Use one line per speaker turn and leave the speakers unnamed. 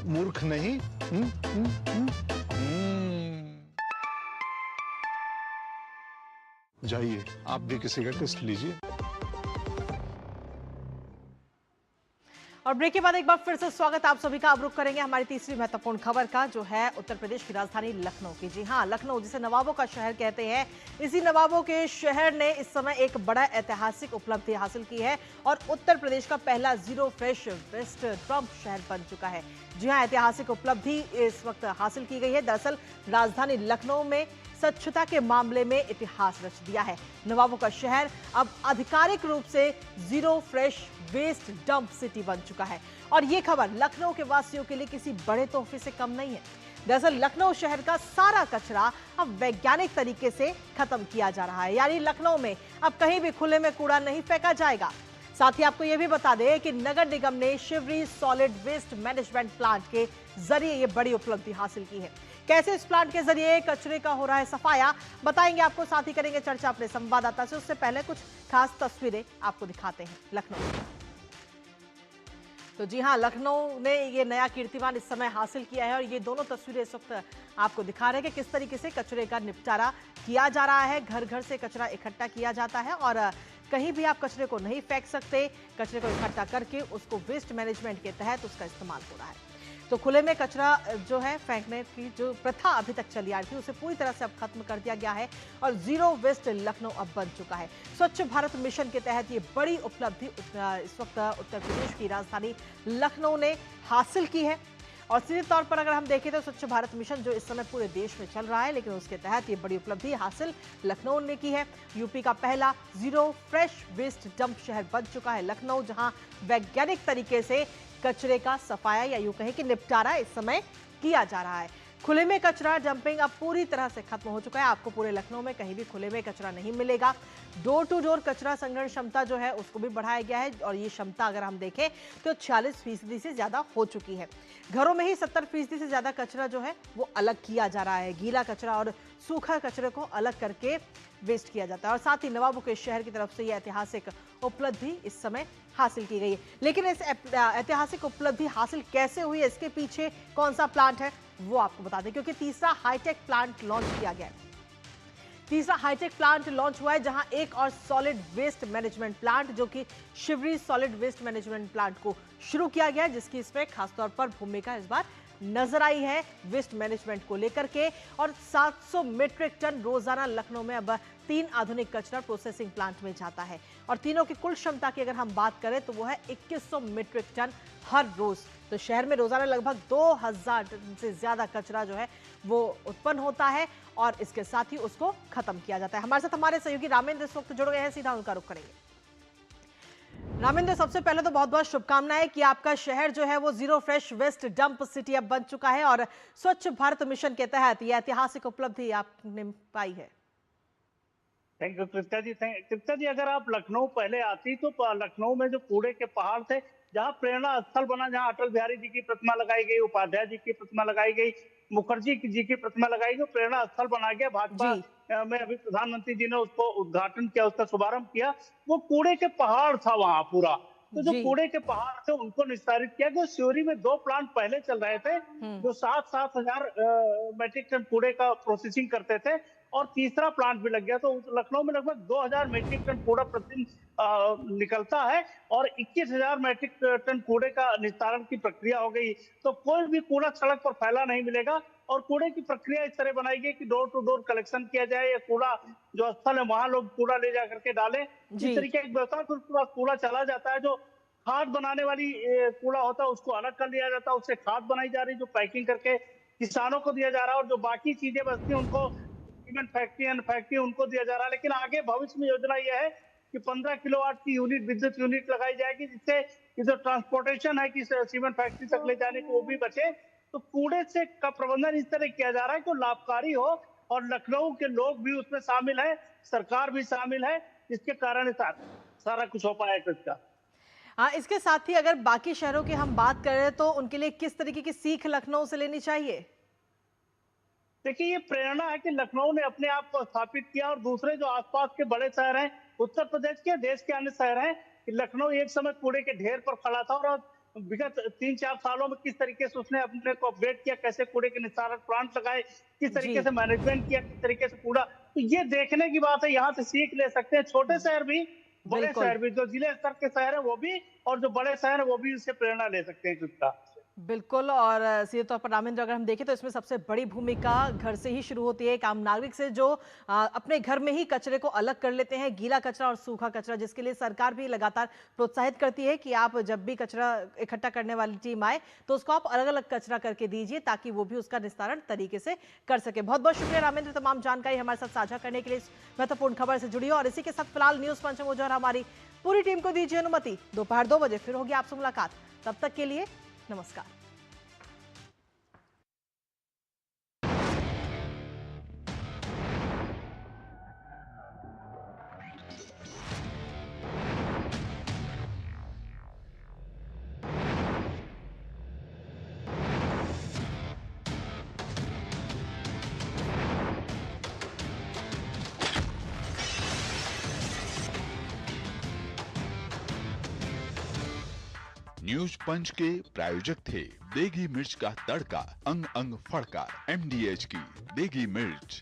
मूर्ख नहीं। जाइए, आप भी किसी का टेस्ट लीजिए।
और ब्रेक के बाद एक बार फिर से स्वागत आप सभी का। अब रुख करेंगे हमारी तीसरी महत्वपूर्ण खबर का, जो है उत्तर प्रदेश की राजधानी लखनऊ की। जी हां, लखनऊ जिसे नवाबों का शहर कहते हैं, इसी नवाबों के शहर ने इस समय एक बड़ा ऐतिहासिक उपलब्धि हासिल की है और उत्तर प्रदेश का पहला जीरो फ्रेश वेस्ट डंप शहर बन चुका है। जी हां, ऐतिहासिक उपलब्धि इस वक्त हासिल की गई है। दरअसल राजधानी लखनऊ में स्वच्छता के मामले में इतिहास रच दिया है। नवाबों का शहर अब आधिकारिक रूप से zero fresh waste dump city बन चुका है और ये खबर लखनऊ के वासियों के लिए किसी बड़े तोहफे से कम नहीं है। दरअसल लखनऊ शहर का सारा कचरा अब वैज्ञानिक तरीके से खत्म किया जा रहा है, यानी लखनऊ में अब कहीं भी खुले में कूड़ा नहीं फेंका जाएगा। साथ ही आपको यह भी बता दें कि नगर निगम ने Shivri solid waste management plant के जरिए ये बड़ी उपलब्धि हासिल की है। कैसे इस प्लांट के जरिए कचरे का हो रहा है सफाया, बताएंगे आपको, साथ ही करेंगे चर्चा अपने संवाददाता से। उससे पहले कुछ खास तस्वीरें आपको दिखाते हैं लखनऊ। तो जी हां, लखनऊ ने ये नया कीर्तिमान इस समय हासिल किया है और ये दोनों तस्वीरें इस वक्त आपको दिखा रहे हैं कि किस तरीके से कचरे का निपटारा किया जा रहा है। घर घर से कचरा इकट्ठा किया जाता है और कहीं भी आप कचरे को नहीं फेंक सकते। कचरे को इकट्ठा करके उसको वेस्ट मैनेजमेंट के तहत उसका इस्तेमाल हो रहा है। तो खुले में कचरा जो है फेंकने की जो प्रथा अभी तक चली आ रही थी, उसे पूरी तरह से अब खत्म कर दिया गया है और जीरो वेस्ट लखनऊ अब बन चुका है। स्वच्छ भारत मिशन के तहत ये बड़ी उपलब्धि इस वक्त उत्तर प्रदेश की राजधानी लखनऊ ने हासिल की है। और सीधे तौर पर अगर हम देखें तो स्वच्छ भारत मिशन जो इस समय पूरे देश में चल रहा है, लेकिन उसके तहत ये बड़ी उपलब्धि हासिल लखनऊ ने की है। यूपी का पहला जीरो फ्रेश वेस्ट डंप शहर बन चुका है लखनऊ, जहां वैज्ञानिक तरीके से कचरे का सफाया या यूं कहें कि निपटारा इस समय किया जा रहा है। खुले में कचरा डंपिंग अब पूरी तरह से खत्म हो चुका है। आपको पूरे लखनऊ में कहीं भी खुले में कचरा नहीं मिलेगा। डोर टू डोर कचरा संग्रहण क्षमता जो है उसको भी बढ़ाया गया है और ये क्षमता अगर हम देखें तो 46% से ज्यादा हो चुकी है। घरों में ही 70% से ज्यादा कचरा जो है वो अलग किया जा रहा है। गीला कचरा और सूखा कचरे को अलग करके वेस्ट किया जाता है और साथ ही नवाबों के शहर की तरफ से यह ऐतिहासिक उपलब्धि इस समय हासिल की गई है। लेकिन इस ऐतिहासिक उपलब्धि हासिल कैसे हुई है, इसके पीछे कौन सा प्लांट है वो आपको बता दें, क्योंकि तीसरा हाईटेक प्लांट लॉन्च किया गया है। तीसरा हाईटेक प्लांट लॉन्च हुआ है, जहां एक और सॉलिड वेस्ट मैनेजमेंट प्लांट जो कि Shivri solid waste management plant को शुरू किया गया है, जिसकी इसमें खासतौर पर भूमिका इस बार नजर आई है वेस्ट मैनेजमेंट को लेकर के। और 700 मीट्रिक टन रोजाना लखनऊ में अब 3 आधुनिक कचरा प्रोसेसिंग प्लांट में जाता है और तीनों की कुल क्षमता की अगर हम बात करें तो वो है 2100 मीट्रिक टन हर रोज। तो शहर में रोजाना लगभग 2000 टन से ज्यादा कचरा जो है वो उत्पन्न होता है और इसके साथ ही उसको खत्म किया जाता है। हमारे साथ हमारे सहयोगी रामेंद्र इस वक्त जुड़ गए हैं, सीधा उनका रुख करेंगे। रामेंद्र, सबसे पहले तो बहुत बहुत शुभकामनाएं कि आपका शहर जो है वो zero fresh waste dump city अब बन चुका है और स्वच्छ भारत मिशन के तहत यह ऐतिहासिक उपलब्धि आपने पाई है।
Thank you Krishna ji. कृष्णा जी, अगर आप लखनऊ पहले आती तो लखनऊ में जो कूड़े के पहाड़ थे, जहाँ प्रेरणा स्थल बना, जहाँ अटल बिहारी जी की प्रतिमा लगाई गई, उपाध्याय जी की प्रतिमा लगाई गई, मुखर्जी जी की प्रतिमा लगाई गई, प्रेरणा स्थल बना गया। भाजपा
जी।
में अभी प्रधानमंत्री जी ने उसको उद्घाटन किया, उसका शुभारंभ किया। वो कूड़े के पहाड़ था वहां पूरा। तो जो
जी।
कूड़े के पहाड़ थे उनको निस्तारित किया गया। सिवरी में 2 प्लांट पहले चल रहे थे
हम्म।
जो 7,000 मेट्रिक टन कूड़े का प्रोसेसिंग करते थे और तीसरा प्लांट भी लग गया। तो लखनऊ में लगभग 2000 मेट्रिक टन कूड़ा प्रतिदिन निकलता है और 21,000 मेट्रिक टन कूड़े का निस्तारण की प्रक्रिया हो गई। तो कोई भी कूड़ा सड़क पर फैला नहीं मिलेगा और कूड़े की प्रक्रिया इस तरह बनाई गई कि डोर टू डोर कलेक्शन किया जाए या कूड़ा जो स्थल है वहां लोग कूड़ा ले जा करके डालें।
जी।
इस तरीके की व्यवस्था। फिर उसके बाद कूड़ा चला जाता है, जो खाद बनाने वाली कूड़ा होता है उसको अलग कर लिया जाता है, उससे खाद बनाई जा रही है जो पैकिंग करके किसानों को दिया जा रहा है और जो बाकी चीजें बचती हैं उनको सीमेंट फैक्ट्री एंड फैक्ट्री उनको दिया जा रहा है। लेकिन आगे भविष्य में योजना यह है कि 15 किलोवाट की यूनिट विद्युत यूनिट लगाई जाएगी, जिससे ये जो ट्रांसपोर्टेशन है कि सीमेंट फैक्ट्री तक ले जाने को वो भी बचे। तो कूड़े से का प्रबंधन इस तरह किया जा रहा है कि लाभकारी हो और लखनऊ के लोग भी उसमें शामिल है, सरकार भी शामिल है, जिसके कारण सारा कुछ हो पाया है इसका।
हाँ, इसके साथ ही अगर बाकी शहरों की हम बात करें तो उनके लिए किस तरीके की सीख लखनऊ से लेनी चाहिए?
देखिए, ये प्रेरणा है कि लखनऊ ने अपने आप को स्थापित किया और दूसरे जो आसपास के बड़े शहर हैं, उत्तर प्रदेश के, देश के अन्य शहर हैं, कि लखनऊ एक समय कूड़े के ढेर पर खड़ा था और विगत 3-4 सालों में किस तरीके से उसने अपने को अपडेट किया, कैसे कूड़े के निस्तारण प्लांट लगाए, किस तरीके
जी
से मैनेजमेंट किया, किस तरीके से कूड़ा, तो ये देखने की बात है। यहाँ से सीख ले सकते हैं छोटे शहर भी, बड़े
बिल्कुल
शहर भी, जो जिले स्तर के शहर है वो भी, और जो बड़े शहर है वो भी इससे प्रेरणा ले सकते हैं कुछ का।
बिल्कुल। और सीधे तौर पर रामेंद्र, अगर हम देखें तो इसमें सबसे बड़ी भूमिका घर से ही शुरू होती है। एक आम नागरिक से जो अपने घर में ही कचरे को अलग कर लेते हैं, गीला कचरा और सूखा कचरा, जिसके लिए सरकार भी लगातार प्रोत्साहित करती है कि आप जब भी कचरा इकट्ठा करने वाली टीम आए तो उसको आप अलग अलग कचरा करके दीजिए, ताकि वो भी उसका निस्तारण तरीके से कर सके। बहुत बहुत शुक्रिया रामेंद्र, तमाम जानकारी हमारे साथ साझा करने के लिए, इस महत्वपूर्ण खबर से जुड़ी। और इसी के साथ फिलहाल न्यूज पंच में और हमारी पूरी टीम को दीजिए अनुमति। दोपहर 2 बजे फिर होगी आपसे मुलाकात। तब तक के लिए नमस्कार।
न्यूज पंच के प्रायोजक थे देगी मिर्च का तड़का, अंग अंग फड़का, MDH की देगी मिर्च।